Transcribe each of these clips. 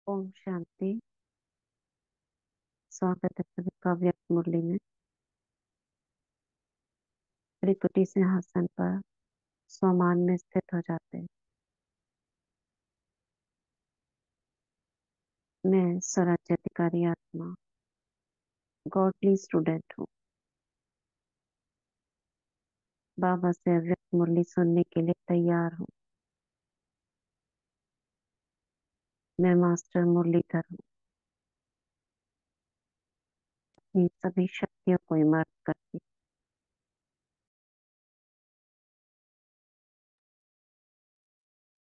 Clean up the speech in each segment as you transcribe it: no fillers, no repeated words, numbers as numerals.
ओम शांति। स्वागत है सभी का व्यक्त मुरली में। त्रिपुटी सिंहासन पर स्वमान में स्थित हो जाते हैं। मैं स्वराज्याधिकारी आत्मा गॉडली स्टूडेंट हूँ। बाबा से अव्यक्त मुरली सुनने के लिए तैयार हूँ। मैं मास्टर मुरलीधर हूँ। अपनी सभी शक्तियों को इमर्ज करती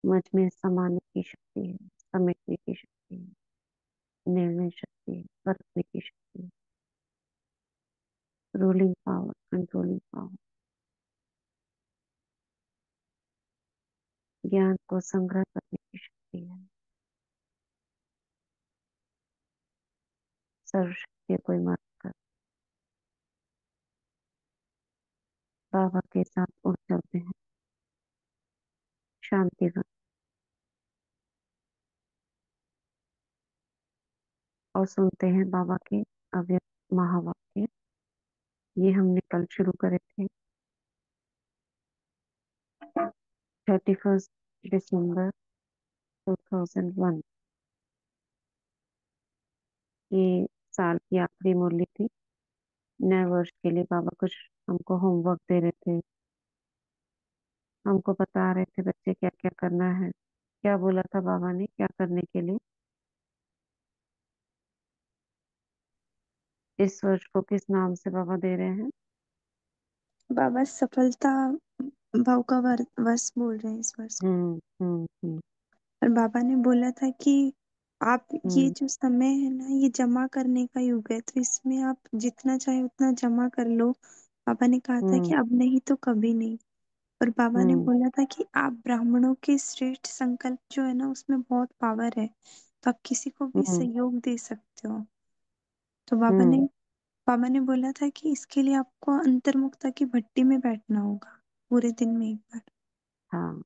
मुझ में समाने की शक्ति है, समेटने की शक्ति है, निर्णय शक्ति है, बरतने की शक्ति है, रूलिंग पावर, कंट्रोलिंग पावर, ज्ञान को संग्रह करने की शक्ति है, सर्वशक्तियों को इमर्ज कर बाबा के साथ उड़ चलते हैं शांतिवन और सुनते हैं बाबा के अव्यक्त महावाक्य। ये हमने कल शुरू करे थे, 31 दिसंबर 2001। ये साल की आखिरी मुरली थी। नए वर्ष के लिए बाबा कुछ हमको होमवर्क दे रहे थे, हमको बता रहे थे बच्चे क्या क्या करना है। क्या बोला था बाबा ने क्या करने के लिए? इस वर्ष को किस नाम से बाबा दे रहे हैं? बाबा सफलता भाव का वर्ष बोल रहे हैं इस वर्ष को। हम्म। और बाबा ने बोला था कि आप ये हम्म जो समय है ना, ये जमा करने का युग है, तो इसमें आप जितना चाहे उतना जमा कर लो। बाबा ने कहा था कि हम्म अब नहीं तो कभी नहीं। और बाबा ने हम्म बोला था कि आप ब्राह्मणों के श्रेष्ठ संकल्प जो है ना, उसमें बहुत पावर है, तो आप किसी को भी हम्म सहयोग दे सकते हो। तो हम्म। बाबा ने बोला था कि इसके लिए आपको अंतर्मुक्ता की भट्टी में बैठना होगा पूरे दिन में एक बार। हाँ,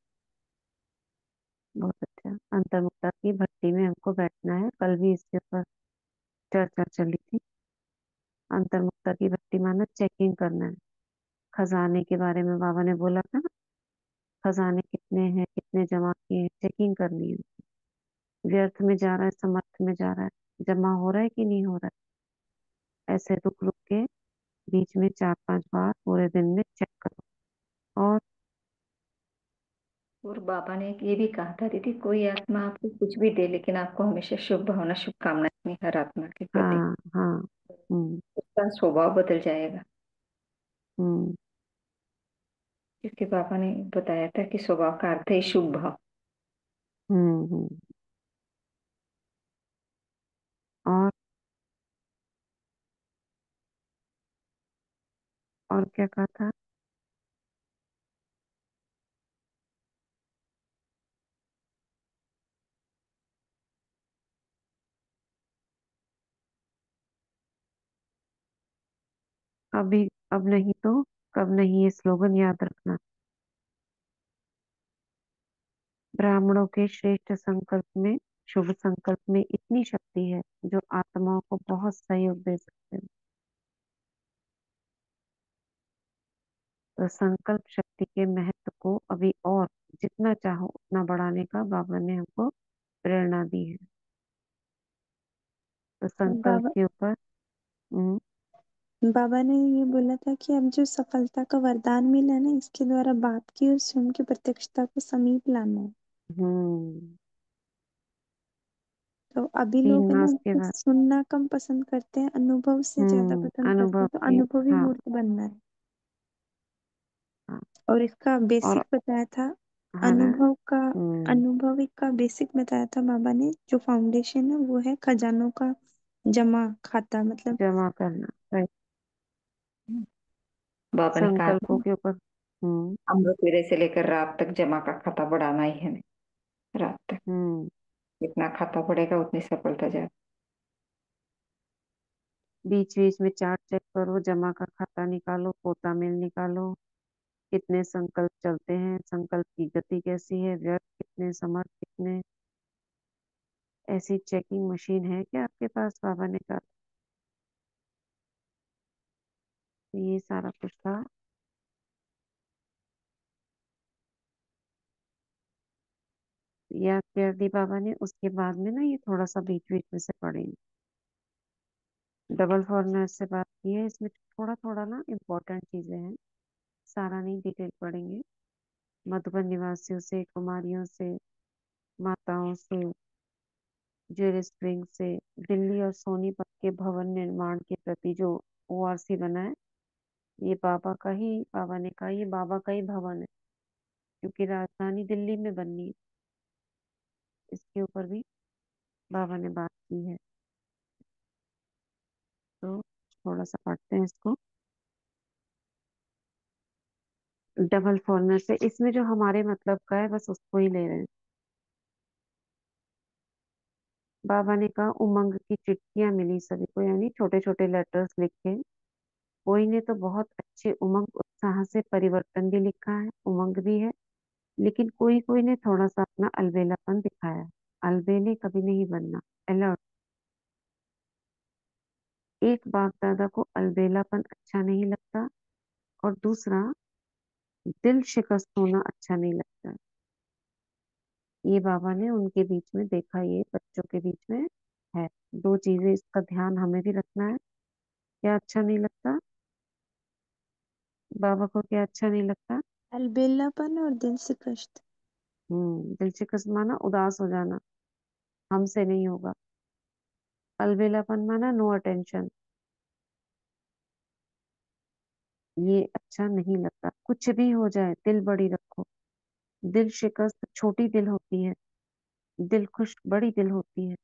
बहुत अच्छा। अंतर्मुक्ता की भट्टी में हमको बैठना है। कल भी इसके ऊपर चर्चा चली थी। अंतर्मुक्ता की भट्टी माना चेकिंग करना है। खजाने के बारे में बाबा ने बोला था ना, खजाने कितने हैं, कितने जमा किए हैं, चेकिंग करनी है। व्यर्थ में जा रहा है, समर्थ में जा रहा है, जमा हो रहा है कि नहीं हो रहा है, ऐसे रुक रुक के बीच में 4-5 बार पूरे दिन में चेक करो। और बाबा ने ये भी कहा था दीदी, कोई आत्मा आपको कुछ भी दे लेकिन आपको हमेशा शुभ भावना शुभकामनाएं अपनी हर आत्मा के प्रति। हाँ हाँ। हम्म उसका स्वभाव बदल जाएगा, हम्म क्योंकि बाबा ने बताया था कि स्वभाव का अर्थ है शुभ भाव। हम्म। और क्या कहा था? अभी अब नहीं तो कब नहीं, ये स्लोगन याद रखना। ब्राह्मणों के श्रेष्ठ संकल्प में, शुभ संकल्प में इतनी शक्ति है जो आत्माओं को बहुत सहयोग दे सकते हैं। तो संकल्प शक्ति के महत्व को अभी और जितना चाहो उतना बढ़ाने का बाबा ने हमको प्रेरणा दी है। तो संकल्प बाबा के ऊपर हम्म बाबा ने ये बोला था कि अब जो सफलता का वरदान मिला है ना, इसके द्वारा बाप की और स्वयं की प्रत्यक्षता को समीप लाना है। हम्म। तो अभी तीन लोग है ना, मास के बाद सुनना कम पसंद करते हैं, अनुभव से ज्यादा पसंद करते अनुभव हैं, तो के। अनुभवी हाँ मूर्त बनना है। हाँ। और इसका और बेसिक बताया था। है ना। अनुभव का हम्म। अनुभव का बेसिक बताया था बाबा ने। जो फाउंडेशन है वो है खजानों का जमा खाता, मतलब जमा करना, राइट। बाबा ने कहा संकल्पों था के ऊपर। हम्म अमृत वेले से लेकर रात तक जमा का खाता बढ़ाना ही है हमें। रात तक हम्म। जितना खाता बढ़ेगा उतनी सफलता जाए। बीच बीच में चार्ट चेक करो, जमा का खाता निकालो, पोता मिल निकालो। कितने संकल्प चलते हैं, संकल्प की गति कैसी है, व्यर्थ कितने, समर्थ कितने। ऐसी चेकिंग मशीन है क्या आपके पास? बाबा ने कहा। तो ये सारा कुछ था। याद कर दी बाबा ने। उसके बाद में ना ये थोड़ा सा बीच बीच में से पढ़ेंगे। डबल फॉरनर से बात की है, इसमें थोड़ा थोड़ा ना इम्पोर्टेंट चीजें हैं, सारा नहीं डिटेल पढ़ेंगे। मधुबन निवासियों से, कुमारियों से, माताओं से, जेल स्प्रिंग से, दिल्ली और सोनीपत के भवन निर्माण के प्रति जो ओआरसी बना है, ये बाबा का ही, बाबा ने कहा ये बाबा का ही भवन है, क्योंकि राजधानी दिल्ली में बननी है। इसके ऊपर भी बाबा ने बात की है। तो थोड़ा सा पढ़ते हैं इसको। डबल फॉरनर से इसमें जो हमारे मतलब का है बस उसको ही ले रहे हैं। बाबा ने कहा उमंग की चिट्ठियां मिली सभी को, यानी छोटे छोटे लेटर्स लिखे। कोई ने तो बहुत अच्छे उमंग उत्साह से परिवर्तन भी लिखा है, उमंग भी है, लेकिन कोई कोई ने थोड़ा सा अपना अलबेलापन दिखाया है। अलबेले कभी नहीं बनना, अलर्ट। एक बाप दादा को अलबेलापन अच्छा नहीं लगता, और दूसरा दिल शिकस्त होना अच्छा नहीं लगता। ये बाबा ने उनके बीच में देखा, ये बच्चों के बीच में है। दो चीजें, इसका ध्यान हमें भी रखना है। क्या अच्छा नहीं लगता बाबा को? क्या अच्छा नहीं लगता? अलबेलापन और दिल से कष्ट। दिल शिकस्त माना उदास हो जाना, हमसे नहीं होगा। अलबेलापन माना नो अटेंशन। ये अच्छा नहीं लगता। कुछ भी हो जाए दिल बड़ी रखो। दिल शिकस्त छोटी दिल होती है, दिल खुश बड़ी दिल होती है।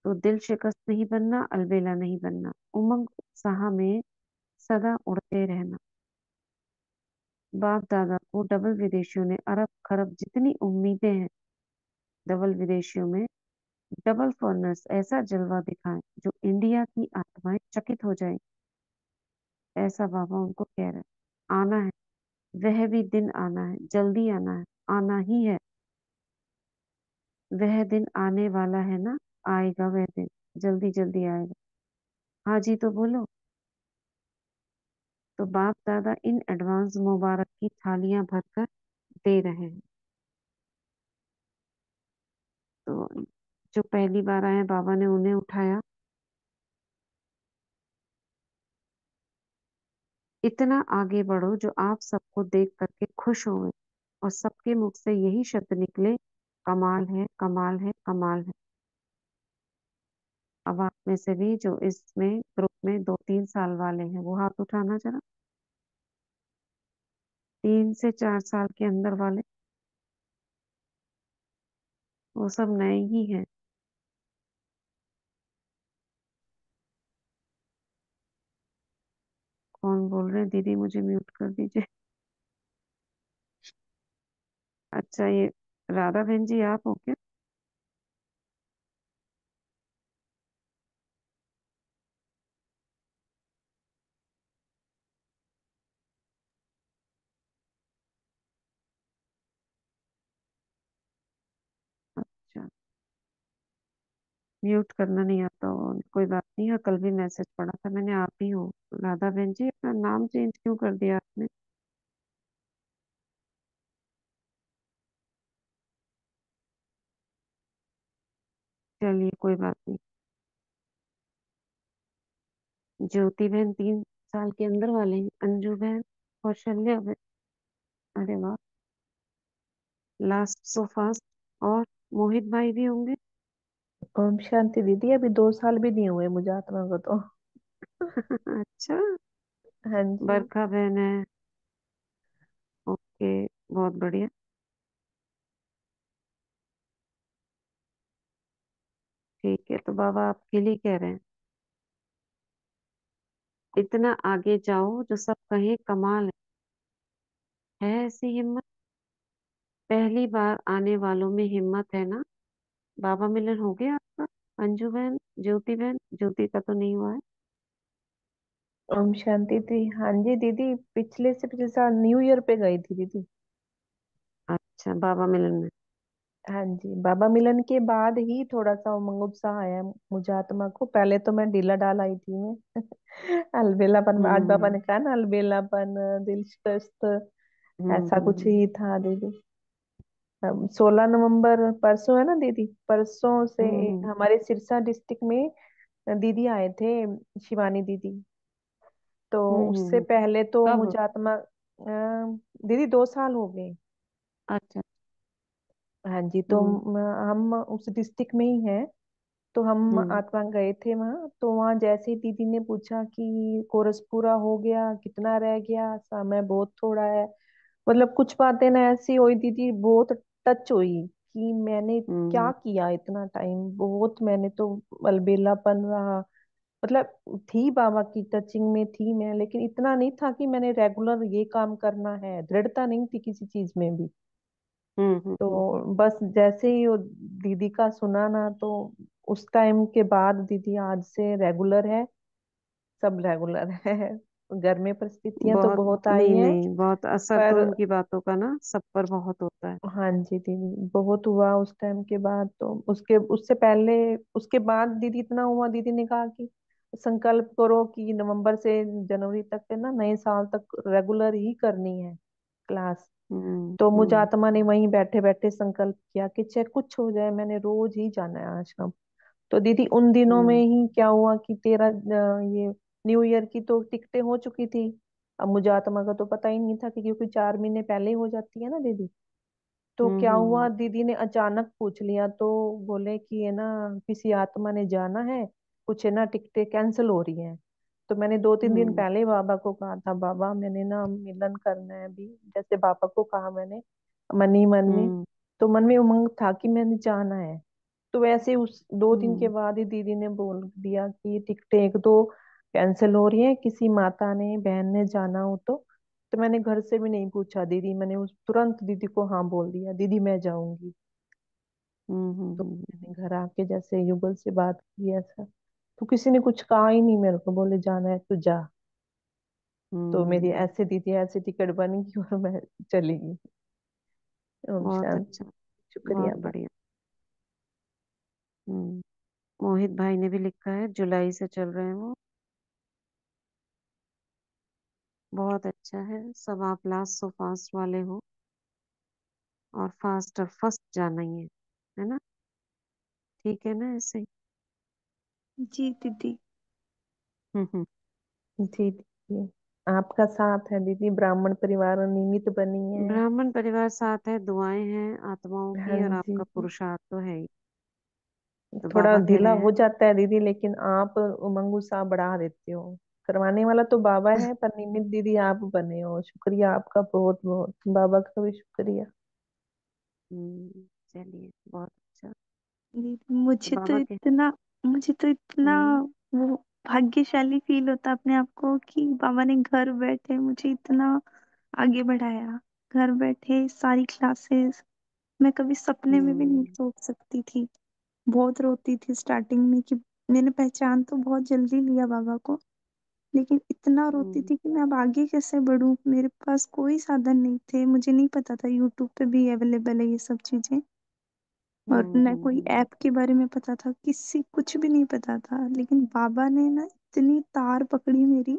तो दिल शिकस्त नहीं बनना, अलबेला नहीं बनना, उमंग उत्साह में सदा उड़ते रहना। बाप दादा को डबल विदेशियों ने अरब खरब जितनी उम्मीदें हैं, डबल विदेशियों में डबल फॉरनर्स ऐसा जलवा दिखाएं जो इंडिया की आत्माएं चकित हो जाए। ऐसा बाबा उनको कह रहे हैं। आना है, वह भी दिन आना है, जल्दी आना है, आना ही है। वह दिन आने वाला है ना, आएगा वह दिन, जल्दी जल्दी आएगा। हाँ जी तो बोलो। तो बाप दादा इन एडवांस मुबारक की थालियां भरकर दे रहे हैं। तो जो पहली बार आए बाबा ने उन्हें उठाया। इतना आगे बढ़ो जो आप सबको देख करके खुश हों, और सबके मुख से यही शब्द निकले, कमाल है, कमाल है, कमाल है। अब आप में से भी जो इसमें ग्रुप में 2-3 साल वाले हैं वो हाथ उठाना जरा। 3 से 4 साल के अंदर वाले, वो सब नए ही हैं। कौन बोल रहे हैं? दीदी मुझे म्यूट कर दीजिए। अच्छा, ये राधा बहन जी आप हो क्या? अच्छा, म्यूट करना नहीं आता हो, कोई बात नहीं है। कल भी मैसेज पढ़ा था मैंने, आप ही हो। राधा बहन जी अपना नाम चेंज क्यों कर दिया आपने? चलिए कोई बात नहीं। ज्योति बहन 3 साल के अंदर वाले हैं, अंजू बहन, कौशल्या बहन, अरे वाह, लास्ट सो फास्ट। और मोहित भाई भी होंगे। ओम शांति दीदी, अभी 2 साल भी नहीं हुए मुझे आत्मा को तो। अच्छा, हाँ जी। बरखा बहन है। ओके, बहुत बढ़िया। ठीक है, तो बाबा आपके लिए कह रहे हैं, इतना आगे जाओ जो सब कहें कमाल है ऐसी हिम्मत। पहली बार आने वालों में हिम्मत है ना? बाबा मिलन हो गया आपका? अंजू बहन, ज्योति बहन, ज्योति का तो नहीं हुआ है। ओम शांति थी, हाँ जी दीदी, पिछले से पिछले साल न्यू ईयर पे गई थी दीदी। अच्छा, बाबा मिलन में। हाँ जी, बाबा मिलन के बाद ही थोड़ा सा उमंग उत्साह आया मुझे आत्मा को। पहले तो मैं ढीला ढाल आई थी मैं अलबेलापन, आज बाबा हम्म ने कहा ना, अलबेलापन, दिल शिकस्त, ऐसा कुछ हम्म ही था दीदी। 16 नवंबर परसों है ना दीदी, परसों से हम्म हमारे सिरसा डिस्ट्रिक्ट में दीदी आए थे, शिवानी दीदी। तो उससे हम्म। पहले तो कब? मुझे आत्मा दीदी 2 साल हो गए। अच्छा। हाँ जी, तो हम्म हम उस डिस्ट्रिक्ट में ही हैं। तो हम हम्म आत्मा गए थे वहां, तो वहां जैसे ही दीदी ने पूछा कि कोर्स पूरा हो गया, कितना रह गया, समय बहुत थोड़ा है, मतलब कुछ बातें ना ऐसी हुई दीदी, बहुत टच हुई कि मैंने क्या हम्म किया इतना टाइम, बहुत मैंने तो अलबेलापन रहा, मतलब थी बाबा की टचिंग में थी मैं, लेकिन इतना नहीं था कि मैंने रेगुलर ये काम करना है, दृढ़ता नहीं थी किसी चीज में भी। हम्म। तो बस जैसे ही वो दीदी का सुना ना, तो उस टाइम के बाद दीदी आज से रेगुलर है, सब रेगुलर है। घर में परिस्थितियां तो बहुत। बहुत आई नहीं हैं, नहीं, बहुत असर तो पर उनकी बातों का ना सब पर बहुत होता है। हाँ जी दीदी, बहुत हुआ उस टाइम के बाद। तो उसके उससे पहले, उसके बाद दीदी इतना हुआ, दीदी ने कहा कि संकल्प करो कि नवंबर से जनवरी तक के ना, नए साल तक रेगुलर ही करनी है क्लास। तो मुझे हम्म। आत्मा ने वहीं बैठे बैठे संकल्प किया कि चाहे कुछ हो जाए, मैंने रोज ही जाना है आश्रम। तो दीदी उन दिनों में हम्म ही क्या हुआ कि तेरा ये न्यू ईयर की तो टिकटें हो चुकी थी। अब मुझे आत्मा का तो पता ही नहीं था कि, क्योंकि 4 महीने पहले ही हो जाती है ना दीदी। तो क्या हुआ, हम्म दीदी ने अचानक पूछ लिया, तो बोले कि है ना, किसी आत्मा ने जाना है, कुछ है ना, टिकटें कैंसिल हो रही हैं। तो मैंने 2-3 दिन हम्म पहले ही बाबा को कहा था, बाबा मैंने ना मिलन करना है अभी, जैसे बाबा को कहा मैंने मन ही मन में। हम्म तो मन में उमंग था कि मैंने जाना है। तो वैसे उस 2 दिन के हम्म बाद ही दीदी ने बोल दिया कि ये टिकटें एक दो कैंसिल हो रही हैं, किसी माता ने बहन ने जाना हो तो मैंने घर से भी नहीं पूछा दीदी, मैंने उस तुरंत दीदी को हाँ बोल दिया, दीदी मैं जाऊंगी। तो हम्म। मैंने घर आके जैसे युगल से बात की ऐसा, तो किसी ने कुछ कहा ही नहीं मेरे को, बोले जाना है तो जा। तो मेरी हम्म। ऐसे दीदी ऐसी टिकट बनी कि और मैं चली गई। ओम बहुत शांति। अच्छा। शुक्रिया बहुत बा। बढ़िया। मोहित भाई ने भी लिखा है, जुलाई से चल रहे हैं वो। बहुत अच्छा है, सब आप लास्ट सो फास्ट वाले हो, और फास्ट और फर्स्ट जाना ही है ना? ठीक है ना ऐसे ही? जी दीदी। हम्म। जी दीदी, आपका साथ है दीदी, ब्राह्मण परिवार निमित्त बनी है। ब्राह्मण परिवार साथ है, दुआएं हैं आत्माओं हाँ की, और जी, आपका पुरुषार्थ तो है ही। तो थोड़ा बाबा कह ढीला रहे हो हैं। जाता है दीदी, लेकिन आप उमंग उत्साह बढ़ा देते हो। करवाने वाला तो बाबा है, पर निमित्त दीदी आप बने हो, शुक्रिया आपका बहुत बहुत, बाबा का भी शुक्रिया। चलिए, बहुत अच्छा। दीदी तो मुझे तो बाबा के। इतना, मुझे तो इतना हम्म वो भाग्यशाली फील होता अपने आप को कि बाबा ने घर बैठे मुझे इतना आगे बढ़ाया। घर बैठे सारी क्लासेस मैं कभी सपने में भी नहीं हम्म सोच सकती थी। बहुत रोती थी स्टार्टिंग में कि मैंने पहचान तो बहुत जल्दी लिया बाबा को, लेकिन इतना रोती हम्म थी कि मैं अब आगे कैसे बढ़ूं। मेरे पास कोई साधन नहीं थे, मुझे नहीं पता था यूट्यूब पे भी अवेलेबल है ये सब चीजें, और न कोई हम्म। ऐप के बारे में पता था, किसी कुछ भी नहीं पता था। लेकिन बाबा ने ना इतनी तार पकड़ी मेरी,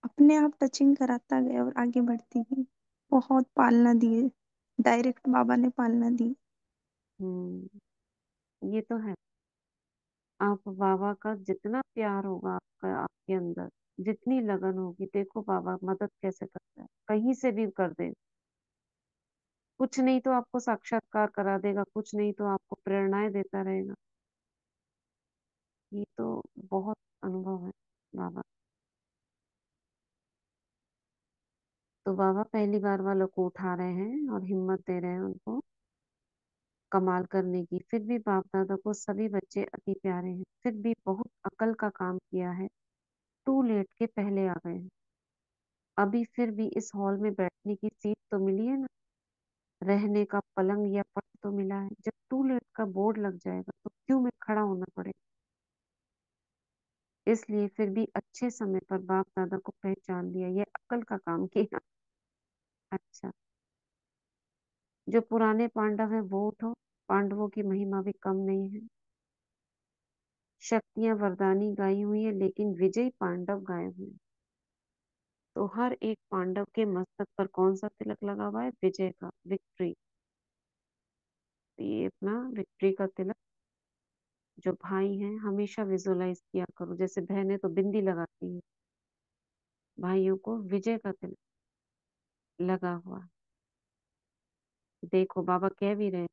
अपने आप टचिंग कराता गया और आगे बढ़ती गई। बहुत पालना दिए, डायरेक्ट बाबा ने पालना दी। ये तो है। आप बाबा का जितना प्यार होगा आपका आपके अंदर, जितनी लगन होगी, देखो बाबा मदद कैसे करता है, कहीं से भी कर दे। कुछ नहीं तो आपको साक्षात्कार करा देगा, कुछ नहीं तो आपको प्रेरणाएं देता रहेगा। ये तो बहुत अनुभव है बाबा। तो बाबा पहली बार वालों को उठा रहे हैं और हिम्मत दे रहे हैं उनको कमाल करने की। फिर भी बाप दादा को सभी बच्चे अति प्यारे हैं, फिर भी बहुत अकल का काम किया है। टू लेट के पहले आ गए हैं। अभी फिर भी इस हॉल में बैठने की सीट तो मिली है ना, रहने का पलंग या पट तो मिला है। जब टू लेट का बोर्ड लग जाएगा तो क्यों में खड़ा होना पड़ेगा? इसलिए फिर भी अच्छे समय पर बाप दादा को पहचान लिया, ये अकल का काम किया। अच्छा। जो पुराने पांडव है वो उठो, पांडवों की महिमा भी कम नहीं है। शक्तियां वरदानी गाई हुई है, लेकिन विजयी पांडव गाए हुए हैं। तो हर एक पांडव के मस्तक पर कौन सा तिलक लगा हुआ है? विजय का, विक्ट्री। तो ये अपना विक्ट्री का तिलक जो भाई हैं हमेशा विजुअलाइज किया करो। जैसे बहनें तो बिंदी लगाती है, भाइयों को विजय का तिलक लगा हुआ है। देखो बाबा कह भी रहे हैं,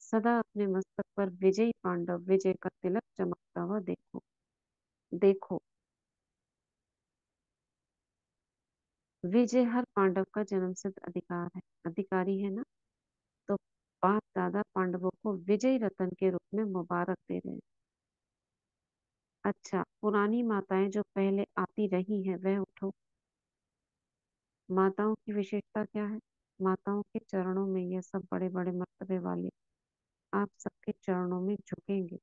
सदा अपने मस्तक पर विजयी पांडव विजय का तिलक चमकता हुआ देखो। देखो, विजय हर पांडव का जन्मसिद्ध अधिकार है, अधिकारी है ना। तो बाप दादा पांडवों को विजयी रतन के रूप में मुबारक दे रहे हैं। अच्छा, पुरानी माताएं जो पहले आती रही हैं वह उठो। माताओं की विशेषता क्या है? माताओं के चरणों में यह सब बड़े बड़े मर्तबे वाले आप सबके चरणों में झुकेंगे।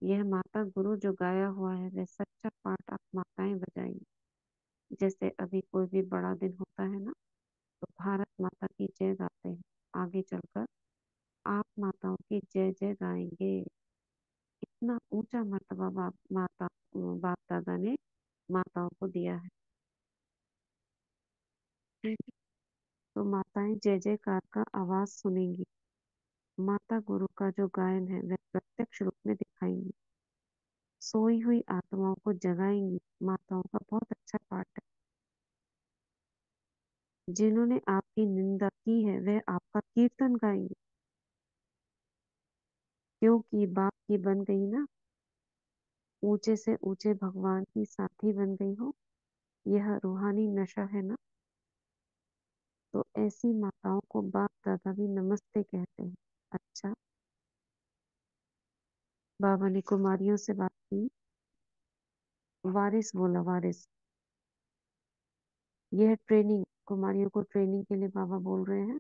यह माता गुरु जो गाया हुआ है वह सच्चा पाठ आप माताएं बजाएंगी। जैसे अभी कोई भी बड़ा दिन होता है ना, तो भारत माता की जय गाते हैं। आगे चलकर आप माताओं की जय जय गाएंगे। इतना ऊंचा मर्तबा बाप दादा ने माताओं को दिया है। ठीक है? तो माताएं जय जयकार का आवाज सुनेंगी। माता गुरु का जो गायन है वह प्रत्यक्ष रूप में दिखाएंगी। सोई हुई आत्माओं को जगाएंगी। माताओं का बहुत अच्छा पाठ है। जिन्होंने आपकी निंदा की है वह आपका कीर्तन गाएंगे, क्योंकि बाप की बन गई ना, ऊंचे से ऊंचे भगवान की साथी बन गई हो। यह रूहानी नशा है ना। तो ऐसी माताओं को बाप दादा भी नमस्ते कहते हैं। अच्छा, बाबा ने कुमारियों से बात की। वारिस बोला, वारिस। यह ट्रेनिंग, कुमारियों को ट्रेनिंग के लिए बाबा बोल रहे हैं।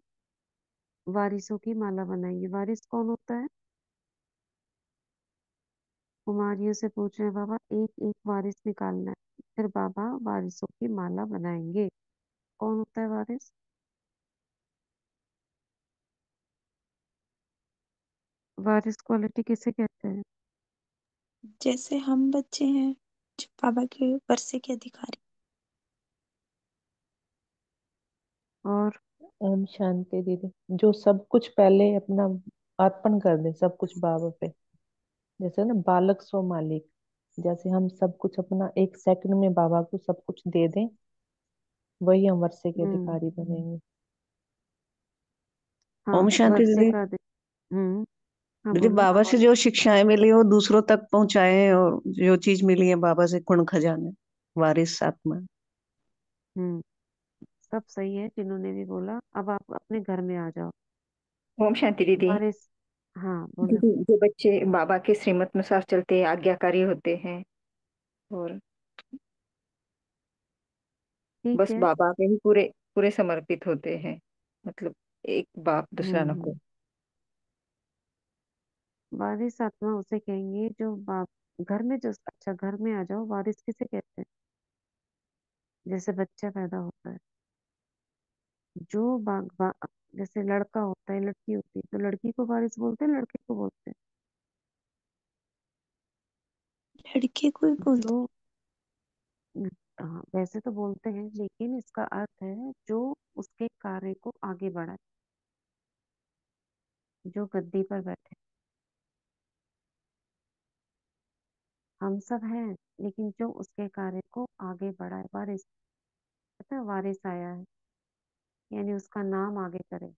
वारिसों की माला बनाएंगे। वारिस कौन होता है? कुमारियों से पूछ रहे हैं बाबा, एक एक वारिस निकालना है। फिर बाबा वारिसों की माला बनाएंगे। कौन होता है वारिस? वारिस क्वालिटी किसे कहते हैं? जैसे हम बच्चे हैं जो बाबा के वर्षे के अधिकारी। और ओम शांति दीदी। जो सब कुछ पहले अपना अर्पण कर दे, सब कुछ बाबा पे। जैसे ना बालक सो मालिक, जैसे हम सब कुछ अपना एक सेकंड में बाबा को सब कुछ दे दें, वही हम वर्षे के हम्म, अधिकारी बनेंगे। हाँ, ओम शांति वर्षे दीदी। का हम्म। हाँ दीदी बोलो। बाबा से जो शिक्षाएं मिली वो दूसरों तक पहुंचाएं, और जो चीज मिली है बाबा से गुण खजाने, वारिस आत्मा। हम्म, सब सही है जिन्होंने भी बोला। अब आप अपने घर में आ जाओ। ओम शांति दीदी। वारिस, हाँ बोलो। दीदी जो बच्चे बाबा के श्रीमत अनुसार चलते हैं, आज्ञाकारी होते हैं और ठीक बस है। बाबा पे ही पूरे पूरे समर्पित होते हैं, मतलब एक बाप दूसरा न हम्म। को। वारिस आत्मा उसे कहेंगे जो बाप घर में, जो अच्छा घर में आ जाओ। वारिस किसे कहते हैं? जैसे बच्चा पैदा होता है, जो जैसे लड़का होता है, लड़की होती है, तो लड़की को वारिस बोलते हैं, लड़के को बोलते लड़के को ही हैं बोलते। जो। हाँ, वैसे तो बोलते हैं, लेकिन इसका अर्थ है जो उसके कार्य को आगे बढ़ाए, जो गद्दी पर बैठे। हम सब हैं, लेकिन जो उसके कार्य को आगे बढ़ाए। वारिस, पता है वारिस आया है, यानी उसका नाम आगे करे।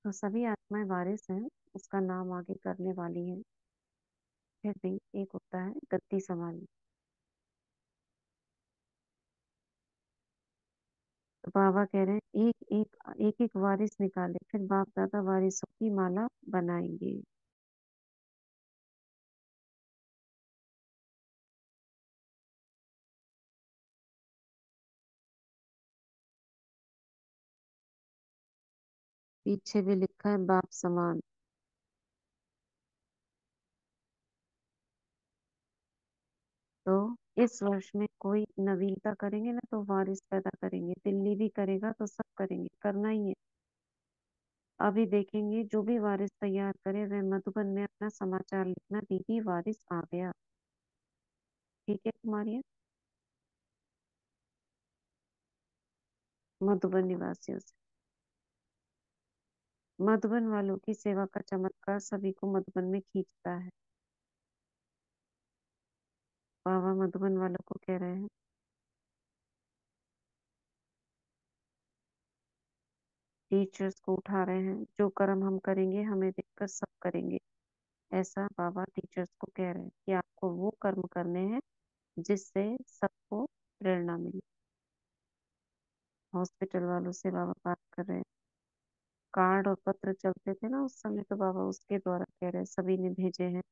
तो सभी आत्माएं वारिस हैं, उसका नाम आगे करने वाली हैं। फिर भी एक होता है गद्दी संभालने। तो बाबा कह रहे हैं एक एक वारिस निकाले, फिर बाप दादा वारिसों की माला बनाएंगे। पीछे भी लिखा है बाप समान। तो इस वर्ष में कोई नवीनता करेंगे ना, तो वारिस पैदा करेंगे। दिल्ली भी करेगा तो सब करेंगे, करना ही है। अभी देखेंगे जो भी वारिस तैयार करे वह मधुबन में अपना समाचार लिखना, दीदी वारिस आ गया। ठीक है कुमारिया। मधुबन निवासियों से, मधुबन वालों की सेवा का चमत्कार सभी को मधुबन में खींचता है। बाबा मधुबन वालों को कह रहे हैं, टीचर्स को उठा रहे हैं, जो कर्म हम करेंगे हमें देखकर सब करेंगे। ऐसा बाबा टीचर्स को कह रहे हैं कि आपको वो कर्म करने हैं जिससे सबको प्रेरणा मिले। हॉस्पिटल वालों से बाबा बात कर रहे हैं। कार्ड और पत्र चलते थे ना उस समय, तो बाबा उसके द्वारा कह रहे हैं सभी ने भेजे हैं,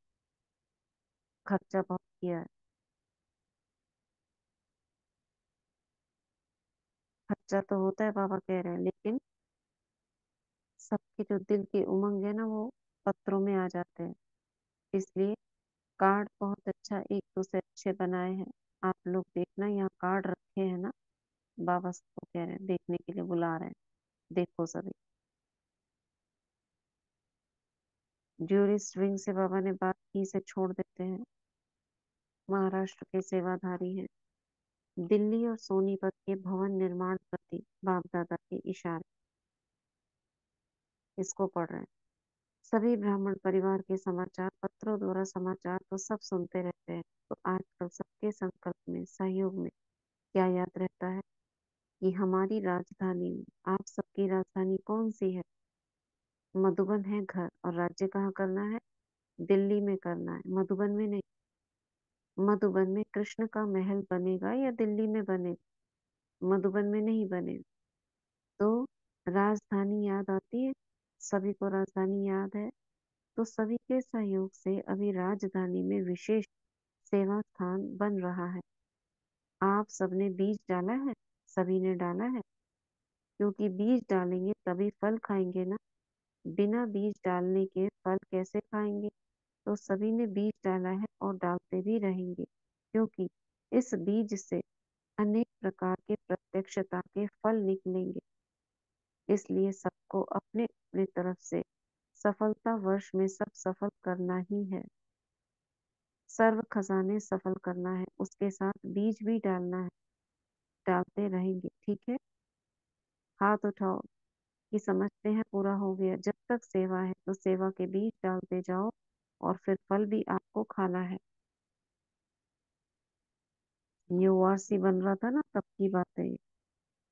खर्चा बहुत किया है। खर्चा तो होता है बाबा कह रहे हैं, लेकिन सबके जो दिल की उमंग है ना वो पत्रों में आ जाते हैं। इसलिए कार्ड बहुत अच्छा एक दो से अच्छे बनाए हैं। आप लोग देखना, यहाँ कार्ड रखे हैं ना, बाबा सबको कह रहे हैं, देखने के लिए बुला रहे हैं, देखो सभी। ज्यूरिस्ट विंग से बाबा ने बात की से छोड़ देते हैं। महाराष्ट्र के सेवाधारी हैं। दिल्ली और सोनीपत के भवन निर्माण प्रति बाप दादा के इशारे, इसको पढ़ रहे हैं। सभी ब्राह्मण परिवार के समाचार पत्रों द्वारा समाचार तो सब सुनते रहते हैं, तो आजकल सबके संकल्प में सहयोग में क्या याद रहता है कि हमारी राजधानी में, आप सबकी राजधानी कौन सी है? मधुबन है घर, और राज्य कहाँ करना है? दिल्ली में करना है, मधुबन में नहीं। मधुबन में कृष्ण का महल बनेगा या दिल्ली में बनेगा? मधुबन में नहीं बनेगा। तो राजधानी याद आती है, सभी को राजधानी याद है। तो सभी के सहयोग से अभी राजधानी में विशेष सेवा स्थान बन रहा है। आप सबने बीज डाला है, सभी ने डाला है, क्योंकि बीज डालेंगे तभी फल खाएंगे ना। बिना बीज डालने के फल कैसे खाएंगे? तो सभी ने बीज डाला है और डालते भी रहेंगे, क्योंकि इस बीज से अनेक प्रकार के प्रत्यक्षता के फल निकलेंगे। इसलिए सबको अपने अपने तरफ से सफलता वर्ष में सब सफल करना ही है। सर्व खजाने सफल करना है, उसके साथ बीज भी डालना है, डालते रहेंगे। ठीक है, हाथ उठाओ कि समझते हैं पूरा हो गया। जब तक सेवा है तो सेवा के बीज डालते जाओ, और फिर फल भी आपको खाना है। ये ओआरसी बन रहा था ना, तब की बात है ये।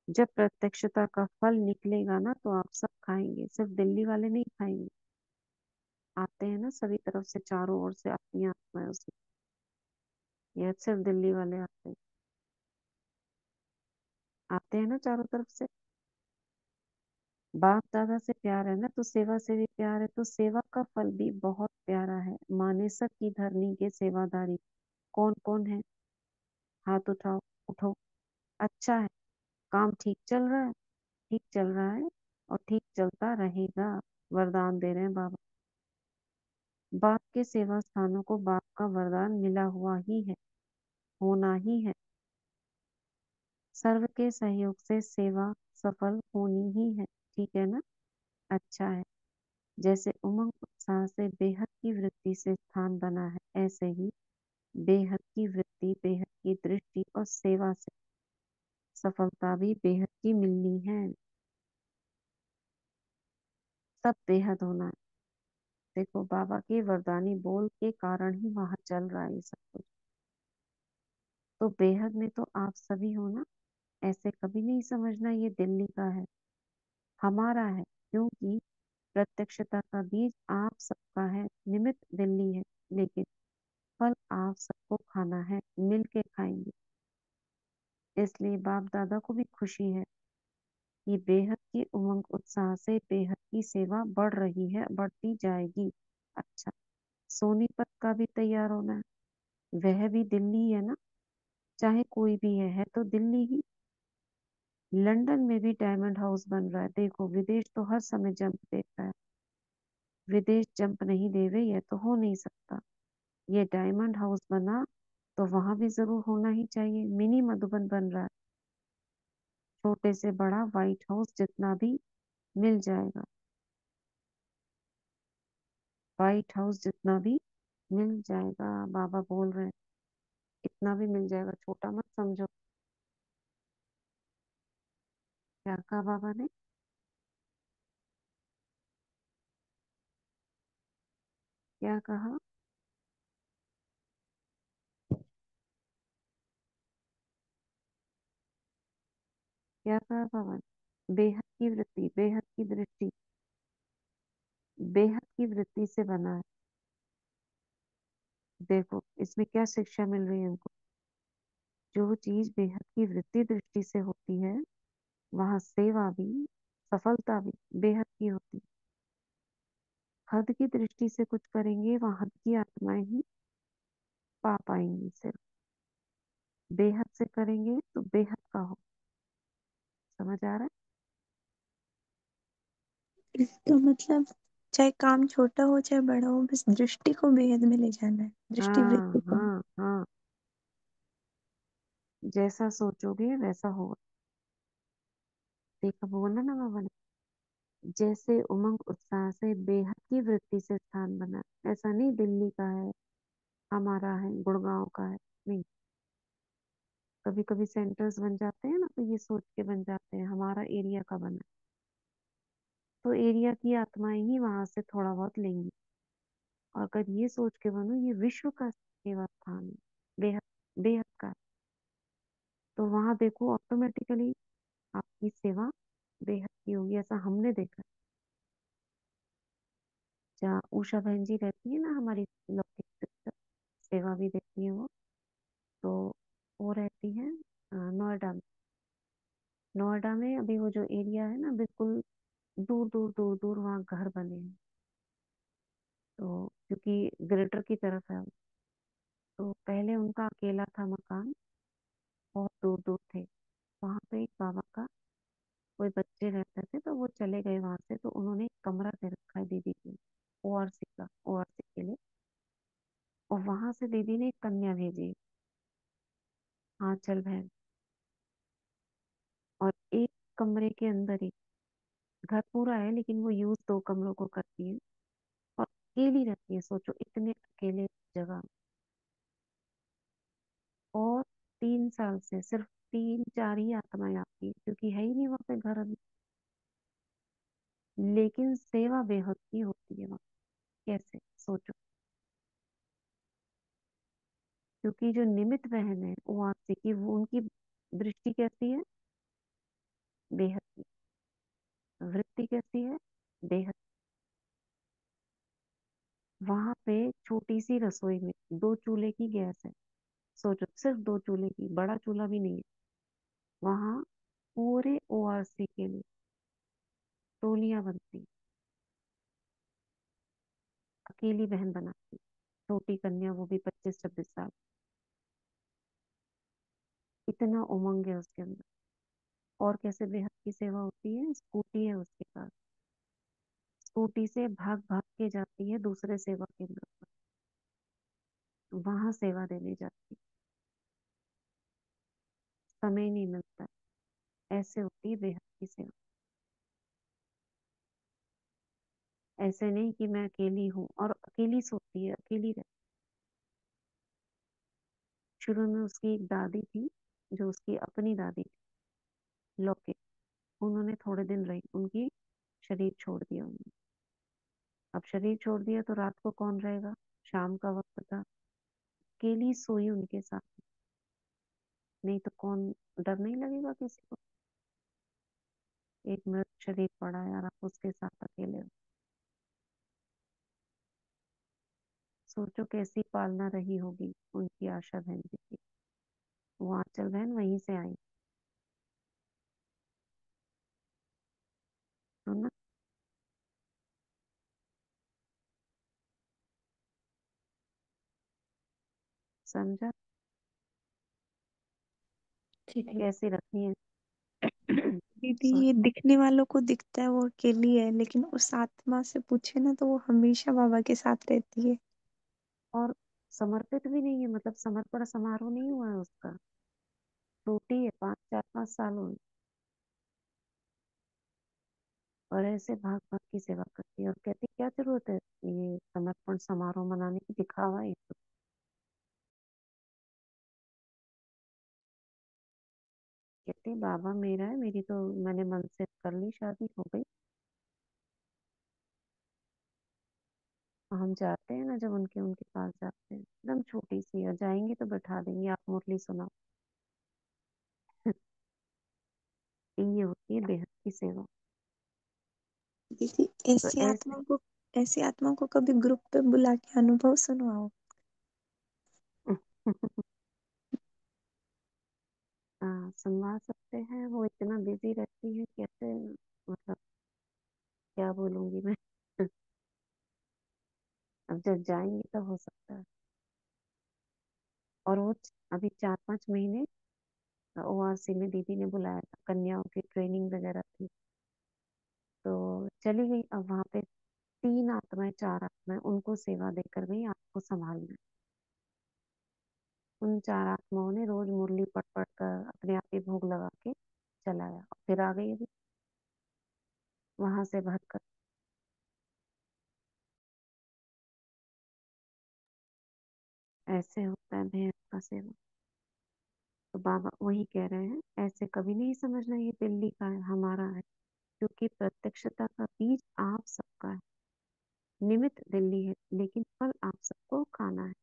जब प्रत्यक्षता का फल निकलेगा ना तो आप सब खाएंगे, सिर्फ दिल्ली वाले नहीं खाएंगे। आते हैं ना सभी तरफ से, चारों ओर से अपनी आत्मा उसमें, ये सिर्फ दिल्ली वाले आते हैं, आते हैं ना चारों तरफ से। बाप दादा से प्यार है ना, तो सेवा से भी प्यार है, तो सेवा का फल भी बहुत प्यारा है। मानेसर की धरनी के सेवादारी कौन कौन है? हाथ उठाओ, उठो। अच्छा है, काम ठीक चल रहा है, ठीक चल रहा है और ठीक चलता रहेगा, वरदान दे रहे हैं बाबा। बाप के सेवा स्थानों को बाप का वरदान मिला हुआ ही है, होना ही है। सर्व के सहयोग से सेवा सफल होनी ही है। ठीक है ना? अच्छा है। जैसे उमंग उत्साह से बेहद की वृत्ति से स्थान बना है, ऐसे ही बेहद की वृत्ति, बेहद की दृष्टि और सेवा से सफलता भी बेहद की मिलनी है। सब बेहद होना है। देखो बाबा के वरदानी बोल के कारण ही वहां चल रहा है ये सब कुछ। तो बेहद में तो आप सभी हो ना, ऐसे कभी नहीं समझना ये दिल्ली का है, हमारा है। क्योंकि प्रत्यक्षता का बीज आप सबका है, निमित्त दिल्ली है, लेकिन फल आप सबको खाना है, मिल के खाएंगे। इसलिए बाप दादा को भी खुशी है कि बेहद की उमंग उत्साह से बेहद की सेवा बढ़ रही है, बढ़ती जाएगी। अच्छा, सोनीपत का भी तैयार होना है, वह भी दिल्ली है ना, चाहे कोई भी है तो दिल्ली ही। लंदन में भी डायमंड हाउस बन रहा है, देखो विदेश तो हर समय जंप देता है, विदेश जंप नहीं देवे ये तो हो नहीं सकता। ये डायमंड हाउस बना तो वहां भी जरूर होना ही चाहिए। मिनी मधुबन बन रहा है, छोटे से बड़ा व्हाइट हाउस जितना भी मिल जाएगा। व्हाइट हाउस जितना भी मिल जाएगा, बाबा बोल रहे हैं, इतना भी मिल जाएगा, छोटा मत समझो। क्या कहा बाबा ने? क्या कहा? क्या कहा बाबा ने? बेहद की वृत्ति, बेहद की दृष्टि, बेहद की वृत्ति से बना है। देखो इसमें क्या शिक्षा मिल रही है हमको। जो चीज बेहद की वृत्ति दृष्टि से होती है, वहां सेवा भी, सफलता भी बेहद की होती है। हद की दृष्टि से कुछ करेंगे, वहां हद की आत्माएं ही पा पाएंगी। सिर्फ बेहद से करेंगे तो बेहद का हो। समझ आ रहा है? इसका मतलब चाहे काम छोटा हो चाहे बड़ा हो, बस दृष्टि को बेहद में ले जाना है, दृष्टि वृत्ति हाँ को। हाँ हाँ, जैसा सोचोगे वैसा होगा। देखा बोला ना बाबा ने, जैसे उमंग उत्साह से बेहद की वृत्ति से स्थान बना। ऐसा नहीं दिल्ली का है, हमारा है, गुड़गांव का है, नहीं। कभी कभी सेंटर्स बन जाते हैं ना, तो ये सोच के बन जाते हैं हमारा एरिया का बना है। तो एरिया की आत्माएं ही वहां से थोड़ा बहुत लेंगी। और अगर ये सोच के बनो ये विश्व का सेवा स्थान है, बेहद बेहद का, तो वहां देखो ऑटोमेटिकली आपकी सेवा बेहद की होगी। ऐसा हमने देखा है। जहाँ उषा बहन जी रहती है ना, हमारी लौकिक सिस्टर, सेवा भी देती है वो। तो वो रहती है नोएडा में। नोएडा में अभी वो जो एरिया है ना, बिल्कुल दूर दूर दूर दूर वहाँ घर बने हैं। तो क्योंकि ग्रेटर की तरफ है वो, तो पहले उनका अकेला था मकान, बहुत दूर दूर थे। वहां पे एक बाबा का कोई बच्चे रहते थे, तो वो चले गए वहां से, तो उन्होंने एक कमरा दे रखा है दीदी के लिए, ओआरसी का, ओआरसी के लिए। और वहां से दीदी ने एक कन्या भेजी, हाँ चल बहन। और एक कमरे के अंदर ही, घर पूरा है लेकिन वो यूज दो कमरों को करती है, और अकेली रहती है। सोचो इतने अकेले जगह। और 3 साल से सिर्फ 3 4 ही आत्माएं आती है, क्योंकि है ही नहीं वहां पे घर अभी। लेकिन सेवा बेहद की होती है वहां। कैसे? सोचो। क्योंकि जो निमित्त बहन है वो आपसे की, वो उनकी दृष्टि कैसी है? बेहद की। वृत्ति कैसी है? बेहद। वहां पे छोटी सी रसोई में 2 चूल्हे की गैस है। सोचो सिर्फ 2 चूल्हे की, बड़ा चूल्हा भी नहीं है वहां। पूरे ओआरसी के लिए टोलियां बनती, अकेली बहन बनाती, छोटी कन्या, वो भी 25 26 साल। इतना उमंग है उसके अंदर। और कैसे बेहद की सेवा होती है? स्कूटी है उसके पास, स्कूटी से भाग भाग के जाती है दूसरे सेवा केंद्र पर, वहां सेवा देने जाती है। समय नहीं मिलता है। ऐसे होती है बेहद की सेवा। ऐसे नहीं कि मैं अकेली हूँ, और अकेली सोती है, अकेली रहती। शुरू में उसकी एक दादी थी, जो उसकी अपनी दादी थी, लौकिक। उन्होंने थोड़े दिन रही, उनकी शरीर छोड़ दिया उन्होंने। अब शरीर छोड़ दिया तो रात को कौन रहेगा? शाम का वक्त था, अकेली सोई उनके साथ। नहीं तो कौन, डर नहीं लगेगा किसी को? एक मृत शरीर पड़ा है और आप उसके साथ अकेले हो। सोचो कैसी पालना रही होगी उनकी, आशा बहन जी की। वो आंचल बहन वहीं से आई, तो ना। समझा? ठीक है। कैसी रखनी है। दीदी, सॉरी। ये दिखने वालों को दिखता है वो अकेली है, लेकिन उस आत्मा से पूछे ना तो वो हमेशा बाबा के साथ रहती है। और समर्पित भी नहीं है, मतलब समर्पण समारोह नहीं हुआ है उसका। छोटी है, 5 4 5 साल हुए। और ऐसे भाग भाग की सेवा करती है और कहती क्या जरूरत है ये समर्पण समारोह मनाने की, दिखावा है ये तो। कहती बाबा मेरा है, मेरी तो मैंने मन से कर ली, शादी हो गई। हम जाते हैं ना जब उनके उनके पास जाते हैं, एकदम छोटी सी, और जाएंगे तो बैठा देंगे, आप मुरली सुनाओ। ये होती है बेहद की सेवा। दीदी, तो ऐसी ऐसे आत्मा को ऐसी आत्मा को कभी ग्रुप पे बुला के अनुभव सुनवाओ। हाँ सुनवा सकते हैं, वो इतना बिजी रहती है, कैसे मतलब क्या बोलूंगी मैं। अब जब जाएंगे तब हो सकता है। और वो अभी 4-5 महीने ओआरसी में दीदी ने बुलाया था, कन्याओं की ट्रेनिंग वगैरह थी, तो चली गई। अब वहां पे 3 आत्माएं 4 आत्माएं उनको सेवा देकर गई, आपको संभालना है। उन 4 आत्माओं ने रोज मुरली पढ़ पढ़ कर अपने आप ही भोग लगा के चलाया, और फिर आ गई अभी वहां से भाग। ऐसे होता है भेड़ का सेवन। तो बाबा वही कह रहे हैं, ऐसे कभी नहीं समझना ये दिल्ली का है हमारा है, क्योंकि प्रत्यक्षता का बीज आप सबका है। निमित्त दिल्ली है लेकिन फल आप सबको खाना है।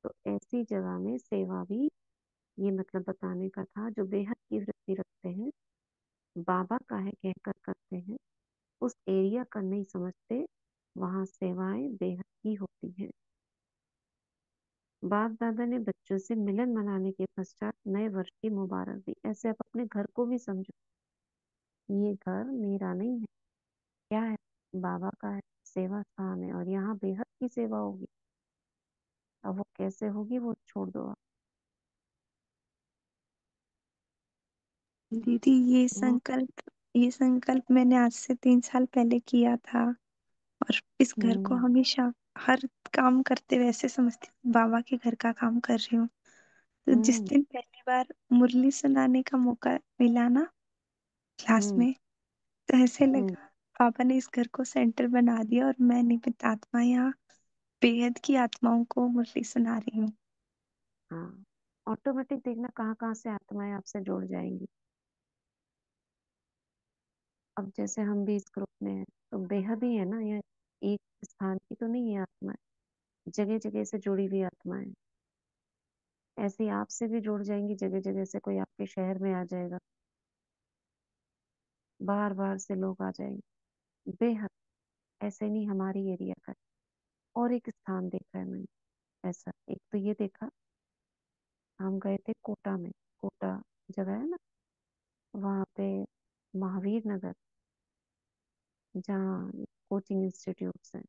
तो ऐसी जगह में सेवा भी, ये मतलब बताने का था, जो बेहद की वृत्ति रखते हैं, बाबा का है कहकर करते हैं, उस एरिया का नहीं समझते, वहां सेवाएं बेहद की होती हैं। बाप दादा ने बच्चों से मिलन मनाने के पश्चात नए वर्ष की मुबारक दी। ऐसे आप अपने घर को भी समझो, ये घर मेरा नहीं है, क्या है, बाबा का है, सेवा स्थान है, और यहाँ बेहद की सेवा होगी। अब वो कैसे होगी वो छोड़ दो आप। दीदी, वो ये संकल्प मैंने आज से 3 साल पहले किया था। और इस घर को हम्म हमेशा हर काम करते हुए ऐसे समझती हूँ बाबा के घर का काम कर रही हूँ। तो जिस हम्म दिन पहली बार मुरली सुनाने का मौका मिला ना क्लास हम्म में, तो ऐसे हम्म लगा पापा ने इस घर को सेंटर बना दिया और मैं निमित्त आत्मा यहाँ बेहद की आत्माओं को मुरली सुना रही हूँ। हाँ, ऑटोमेटिक देखना कहाँ कहाँ से आत्माएं आपसे जुड़ जाएंगी। अब जैसे हम भी इस ग्रुप में हैं, तो बेहद ही है ना, ये एक स्थान की तो नहीं है आत्माएं, जगह जगह से जुड़ी हुई आत्माएं। ऐसे ही आपसे भी जुड़ जाएंगी, जगह जगह से कोई आपके शहर में आ जाएगा, बाहर बाहर से लोग आ जाएंगे। बेहद ऐसे नहीं हमारी एरिया का है। और एक स्थान देखा है मैंने ऐसा, एक तो ये देखा, हम गए थे कोटा में, कोटा जगह है ना, वहाँ पे महावीर नगर, जहाँ कोचिंग इंस्टीट्यूट्स हैं,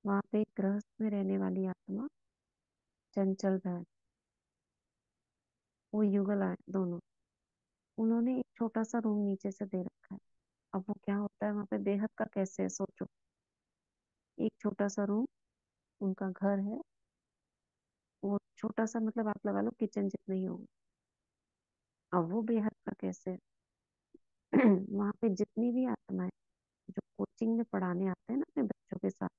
वहाँ पे एक गृहस्थ में रहने वाली आत्मा, चंचल बहन, वो युगल आए दोनों, उन्होंने एक छोटा सा रूम नीचे से दे रखा है। अब वो क्या होता है वहाँ पे बेहद का, कैसे है सोचो, एक छोटा सा रूम, उनका घर है, वो छोटा सा मतलब आप लगा लो किचन जितना ही होगा। अब वो बेहद का कैसे है। वहाँ पे जितनी भी आत्माएं जो कोचिंग में पढ़ाने आते हैं ना अपने बच्चों के साथ,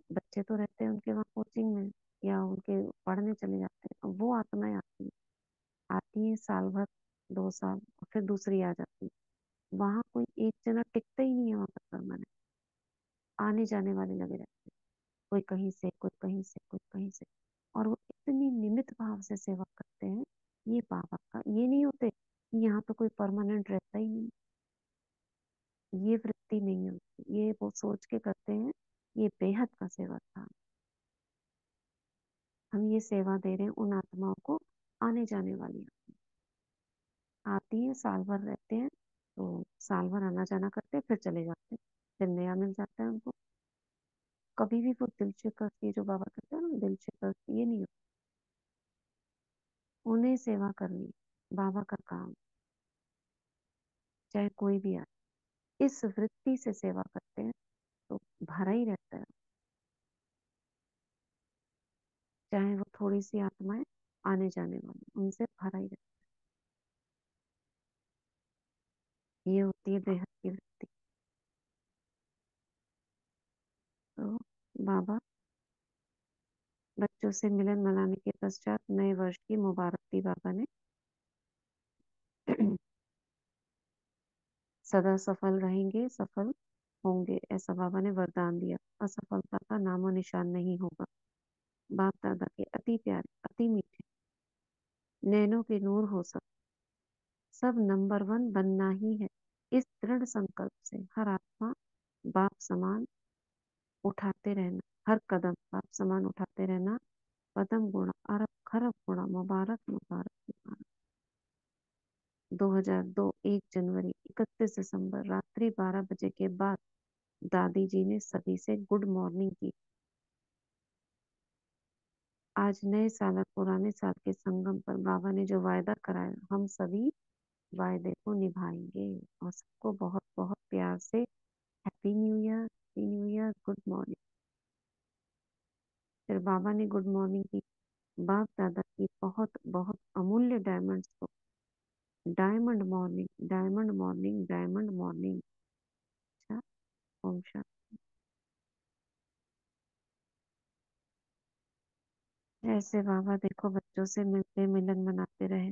बच्चे तो रहते हैं उनके वहाँ कोचिंग में, या उनके पढ़ने चले जाते हैं, अब वो आत्माएं आती हैं साल भर, 2 साल, और फिर दूसरी आ जाती है। वहां कोई एक जना टिकता ही नहीं है वहां पर परमानेंट, आने जाने वाले लगे रहते हैं, कोई कहीं से, कोई कहीं से, कोई कहीं से। और वो इतनी निमित भाव से सेवा करते हैं, ये बाबा का, ये नहीं होते कि यहाँ तो कोई परमानेंट रहता ही नहीं, ये वृत्ति नहीं होती, ये वो सोच के करते हैं ये बेहद का सेवा था। हम ये सेवा दे रहे हैं उन आत्माओं को, आने जाने वाली आती है, साल भर रहते हैं, तो साल भर आना जाना करते हैं, फिर चले जाते हैं, फिर नया मिल जाता है उनको। कभी भी वो दिल शिकस्त, ये जो बाबा कहते हैं ना दिल शिकस्त, ये नहीं होता। उन्हें सेवा करनी बाबा का काम, चाहे कोई भी आए, इस वृत्ति से सेवा करते हैं, तो भरा ही रहता है। चाहे वो थोड़ी सी आत्माएं आने जाने वाली, उनसे भरा ही रहता ये होती है बेहद की वृत्ति। तो बाबा बच्चों से मिलन मनाने के पश्चात नए वर्ष की मुबारक दी बाबा ने। सदा सफल रहेंगे, सफल होंगे, ऐसा बाबा ने वरदान दिया। असफलता का नामो निशान नहीं होगा। बाप दादा के अति प्यारे, अति मीठे नैनों के नूर हो सब नंबर वन बनना ही है। इस दृढ़ संकल्प से हर आत्मा बाप समान उठाते रहना, हर कदम बाप समान उठाते रहना। पदम गुणा अरब खरब गुणा मुबारक मुबारक मुबारक। 2002 1 जनवरी 31 दिसंबर रात्रि 12 बजे के बाद दादी जी ने सभी से गुड मॉर्निंग की। आज नए साल और पुराने साल के संगम पर बाबा ने जो वायदा कराया, हम सभी वायदे को निभाएंगे। और सबको बहुत बहुत प्यार से happy new year, happy new year, good morning. फिर बाबा ने गुड मॉर्निंग की। बाप दादा की बहुत बहुत अमूल्य डायमंड्स को diamond morning, diamond morning, diamond morning. अच्छा, ओम शांति। ऐसे बाबा देखो बच्चों से मिलते मिलन मनाते रहे।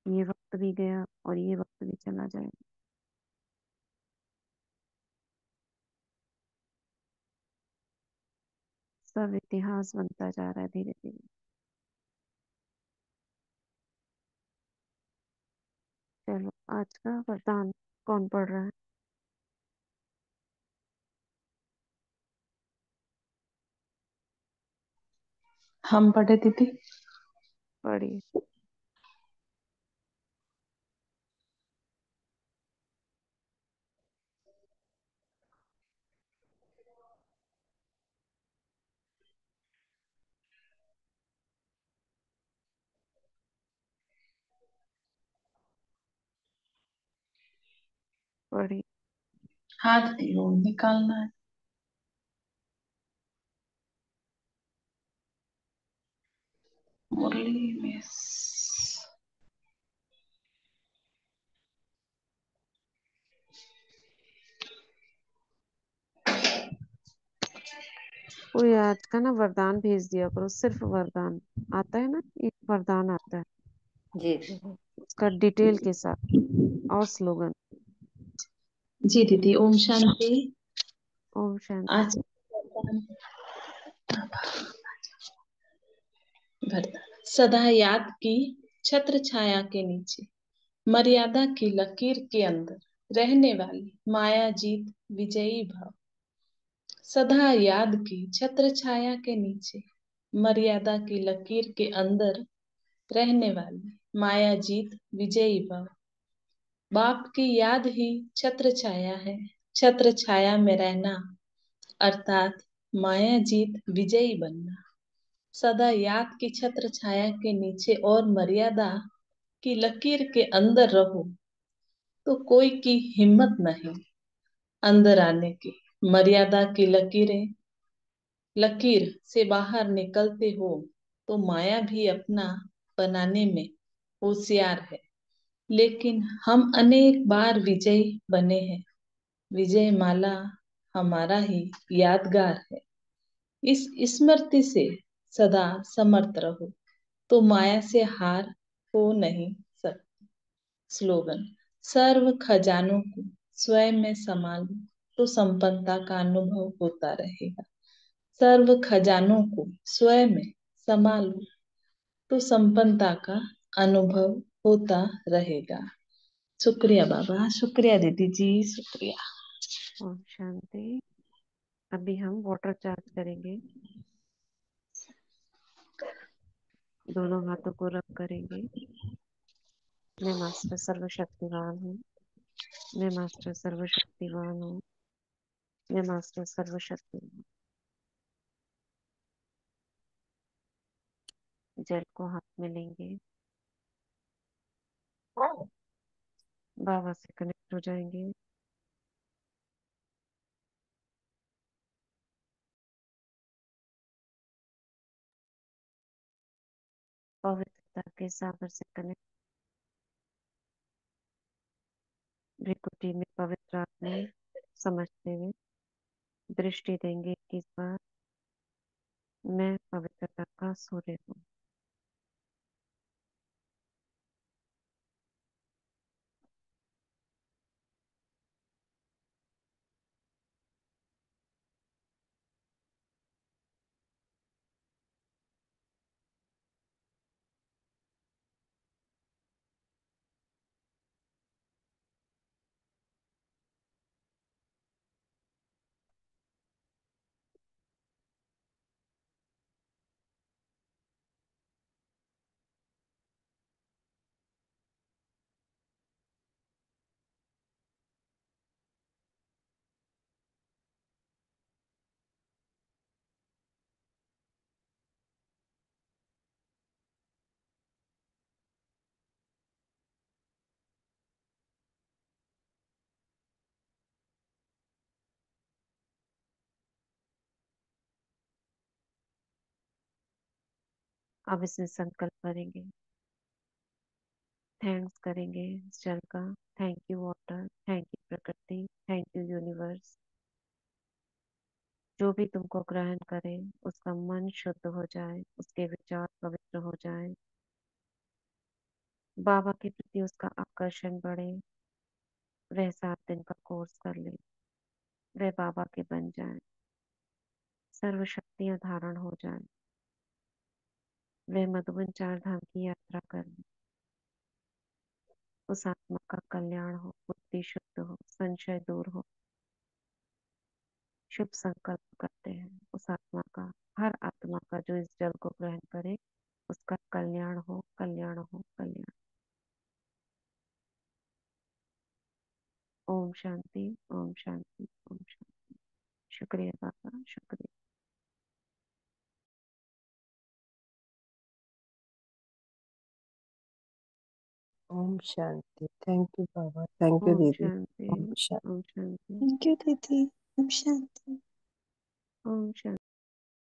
ये वक्त भी गया और ये वक्त भी चला जाएगा। सब इतिहास बनता जा रहा है धीरे धीरे। चलो आज का वरदान कौन पढ़ रहा है? हम पढ़े दीदी। पढ़िए। पढ़िए। हाथ निकालना है। मुरली में कोई आज का ना वरदान भेज दिया करो, सिर्फ वरदान आता है ना, एक वरदान आता है जी जी उसका डिटेल के साथ और स्लोगन। जी दीदी। ओम शांति। ओम शांति। आज सदा याद की छत्र छाया के नीचे, मर्यादा की लकीर के अंदर रहने वाली माया जीत विजयी भव। सदा याद की छत्र छाया के नीचे, मर्यादा की लकीर के अंदर रहने वाली माया जीत विजयी भव। बाप की याद ही छत्र छाया है, छत्र छाया में रहना अर्थात माया जीत विजयी बनना। सदा याद की छत्र छाया के नीचे और मर्यादा की लकीर के अंदर रहो तो कोई की हिम्मत नहीं अंदर आने की। मर्यादा की लकीर से बाहर निकलते हो तो माया भी अपना बनाने में होशियार है। लेकिन हम अनेक बार विजयी बने हैं। विजय माला हमारा ही यादगार है। इस स्मृति से सदा समर्थ रहो तो माया से हार हो नहीं सकती। स्लोगन। सर्व खजानों को स्वयं में संभालो तो संपन्नता का अनुभव होता रहेगा। सर्व खजानों को स्वयं में संभालो तो संपन्नता का अनुभव होता रहेगा। शुक्रिया बाबा, शुक्रिया दीदी जी, शुक्रिया। ओम शांति। अभी हम वाटर चार्ज करेंगे। दोनों हाथों को रब करेंगे। मैं मास्टर सर्वशक्तिवान हूँ। मैं मास्टर सर्वशक्तिवान हूँ। मैं मास्टर सर्वशक्तिवान। जल को हाथ में लेंगे। बाबा से कनेक्ट हो जाएंगे। पवित्रता के सागर से कनेक्ट। भृकुटी में पवित्र आत्मा समझते हुए दृष्टि देंगे 21 बार। मैं पवित्रता का सूर्य हूँ। अब इसमें संकल्प करेंगे, थैंक्स करेंगे इस जल का। Thank you water, thank you प्रकृति, थैंक यू यूनिवर्स। जो भी तुमको ग्रहण करे उसका मन शुद्ध हो जाए, उसके विचार पवित्र हो जाए, बाबा के प्रति उसका आकर्षण बढ़े, वह 7 दिन का कोर्स कर ले, वह बाबा के बन जाए, सर्व शक्तियां धारण हो जाए, वह मधुबन 4 धाम की यात्रा कर ले। उस आत्मा का कल्याण हो, बुद्धि शुद्ध हो, संशय दूर हो। शुभ संकल्प करते हैं उस आत्मा का, हर आत्मा का जो इस जल को ग्रहण करे उसका कल्याण हो, कल्याण हो, कल्याण। ओम शांति, ओम शांति, ओम शांति। शुक्रिया बाबा, शुक्रिया। ओम शांति। थैंक यू बाबा, थैंक यू ओम दीदी। शांति, ओम शांति। ओम शांति, थैंक यू दीदी। ओम शांति। ओम शांति।